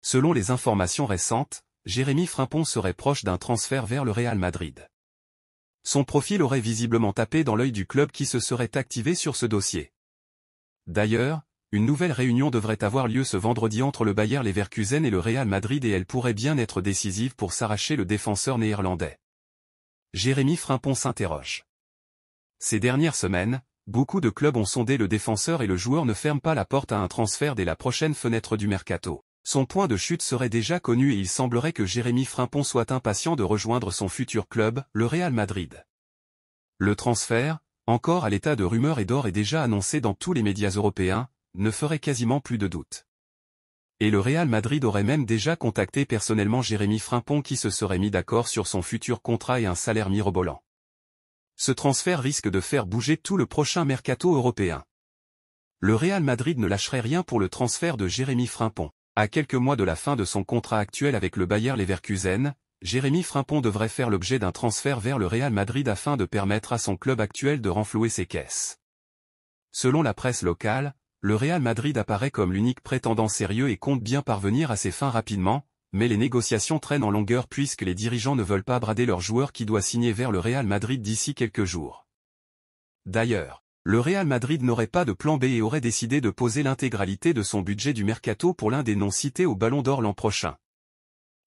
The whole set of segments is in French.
Selon les informations récentes, Jérémy Frimpong serait proche d'un transfert vers le Real Madrid. Son profil aurait visiblement tapé dans l'œil du club qui se serait activé sur ce dossier. D'ailleurs, une nouvelle réunion devrait avoir lieu ce vendredi entre le Bayer Leverkusen et le Real Madrid et elle pourrait bien être décisive pour s'arracher le défenseur néerlandais. Jérémy Frimpong s'interroge. Ces dernières semaines, beaucoup de clubs ont sondé le défenseur et le joueur ne ferme pas la porte à un transfert dès la prochaine fenêtre du mercato. Son point de chute serait déjà connu et il semblerait que Jérémy Frimpong soit impatient de rejoindre son futur club, le Real Madrid. Le transfert, encore à l'état de rumeur et d'or et déjà annoncé dans tous les médias européens, ne ferait quasiment plus de doute. Et le Real Madrid aurait même déjà contacté personnellement Jérémy Frimpong qui se serait mis d'accord sur son futur contrat et un salaire mirobolant. Ce transfert risque de faire bouger tout le prochain mercato européen. Le Real Madrid ne lâcherait rien pour le transfert de Jérémy Frimpong. À quelques mois de la fin de son contrat actuel avec le Bayer Leverkusen, Jérémy Frimpong devrait faire l'objet d'un transfert vers le Real Madrid afin de permettre à son club actuel de renflouer ses caisses. Selon la presse locale, le Real Madrid apparaît comme l'unique prétendant sérieux et compte bien parvenir à ses fins rapidement, mais les négociations traînent en longueur puisque les dirigeants ne veulent pas brader leur joueur qui doit signer vers le Real Madrid d'ici quelques jours. D'ailleurs, le Real Madrid n'aurait pas de plan B et aurait décidé de poser l'intégralité de son budget du mercato pour l'un des noms cités au Ballon d'Or l'an prochain.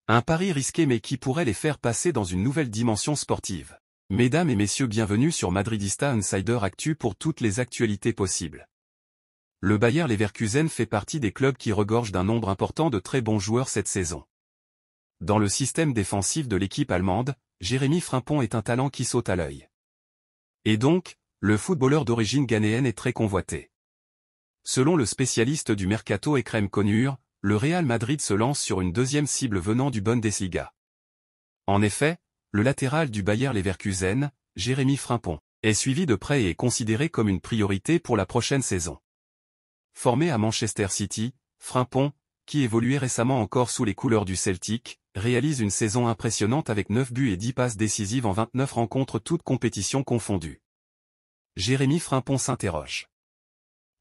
Un pari risqué mais qui pourrait les faire passer dans une nouvelle dimension sportive. Mesdames et messieurs, bienvenue sur Madridista Insider Actu pour toutes les actualités possibles. Le Bayer Leverkusen fait partie des clubs qui regorgent d'un nombre important de très bons joueurs cette saison. Dans le système défensif de l'équipe allemande, Jérémy Frimpong est un talent qui saute à l'œil. Et donc, le footballeur d'origine ghanéenne est très convoité. Selon le spécialiste du mercato Ekrem Konur, le Real Madrid se lance sur une deuxième cible venant du Bundesliga. En effet, le latéral du Bayer Leverkusen, Jérémy Frimpong, est suivi de près et est considéré comme une priorité pour la prochaine saison. Formé à Manchester City, Frimpong, qui évoluait récemment encore sous les couleurs du Celtic, réalise une saison impressionnante avec 9 buts et 10 passes décisives en 29 rencontres toutes compétitions confondues. Jérémy Frimpong s'interroge.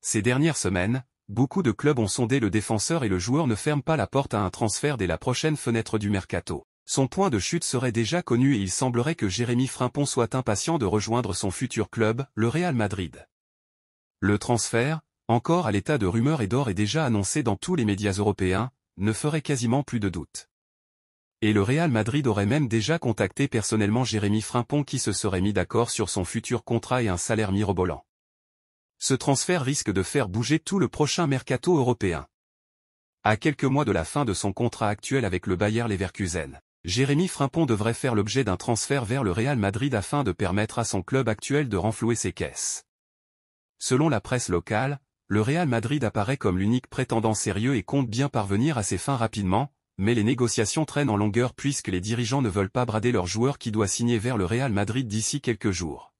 Ces dernières semaines, beaucoup de clubs ont sondé le défenseur et le joueur ne ferme pas la porte à un transfert dès la prochaine fenêtre du mercato. Son point de chute serait déjà connu et il semblerait que Jérémy Frimpong soit impatient de rejoindre son futur club, le Real Madrid. Le transfert, encore à l'état de rumeur et d'or et déjà annoncé dans tous les médias européens, ne ferait quasiment plus de doute. Et le Real Madrid aurait même déjà contacté personnellement Jérémy Frimpong qui se serait mis d'accord sur son futur contrat et un salaire mirobolant. Ce transfert risque de faire bouger tout le prochain mercato européen. À quelques mois de la fin de son contrat actuel avec le Bayer Leverkusen, Jérémy Frimpong devrait faire l'objet d'un transfert vers le Real Madrid afin de permettre à son club actuel de renflouer ses caisses. Selon la presse locale, le Real Madrid apparaît comme l'unique prétendant sérieux et compte bien parvenir à ses fins rapidement, mais les négociations traînent en longueur puisque les dirigeants ne veulent pas brader leur joueur qui doit signer vers le Real Madrid d'ici quelques jours.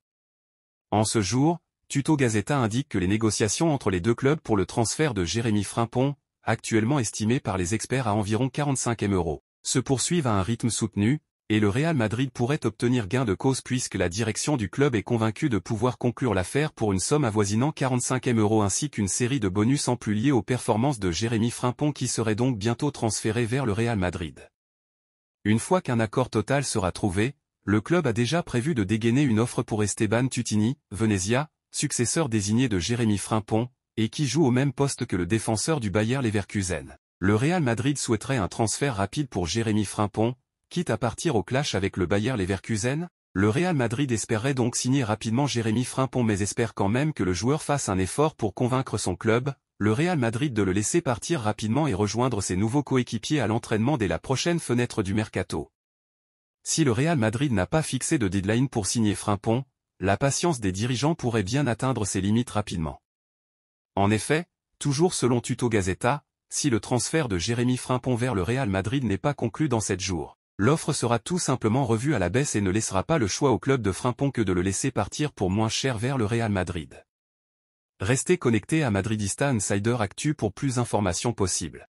En ce jour, Tutto Gazeta indique que les négociations entre les deux clubs pour le transfert de Jérémy Frimpong, actuellement estimé par les experts à environ 45 m €, se poursuivent à un rythme soutenu, et le Real Madrid pourrait obtenir gain de cause puisque la direction du club est convaincue de pouvoir conclure l'affaire pour une somme avoisinant 45 m € ainsi qu'une série de bonus en plus liés aux performances de Jérémy Frimpong qui serait donc bientôt transféré vers le Real Madrid. Une fois qu'un accord total sera trouvé, le club a déjà prévu de dégainer une offre pour Esteban Tutini, Venezia, successeur désigné de Jérémy Frimpong, et qui joue au même poste que le défenseur du Bayer Leverkusen. Le Real Madrid souhaiterait un transfert rapide pour Jérémy Frimpong, quitte à partir au clash avec le Bayer Leverkusen. Le Real Madrid espérait donc signer rapidement Jérémy Frimpong mais espère quand même que le joueur fasse un effort pour convaincre son club, le Real Madrid de le laisser partir rapidement et rejoindre ses nouveaux coéquipiers à l'entraînement dès la prochaine fenêtre du mercato. Si le Real Madrid n'a pas fixé de deadline pour signer Frimpong, la patience des dirigeants pourrait bien atteindre ses limites rapidement. En effet, toujours selon Tutto Gazeta, si le transfert de Jérémy Frimpong vers le Real Madrid n'est pas conclu dans 7 jours, l'offre sera tout simplement revue à la baisse et ne laissera pas le choix au club de Frimpong que de le laisser partir pour moins cher vers le Real Madrid. Restez connectés à Madridista Insider Actu pour plus d'informations possibles.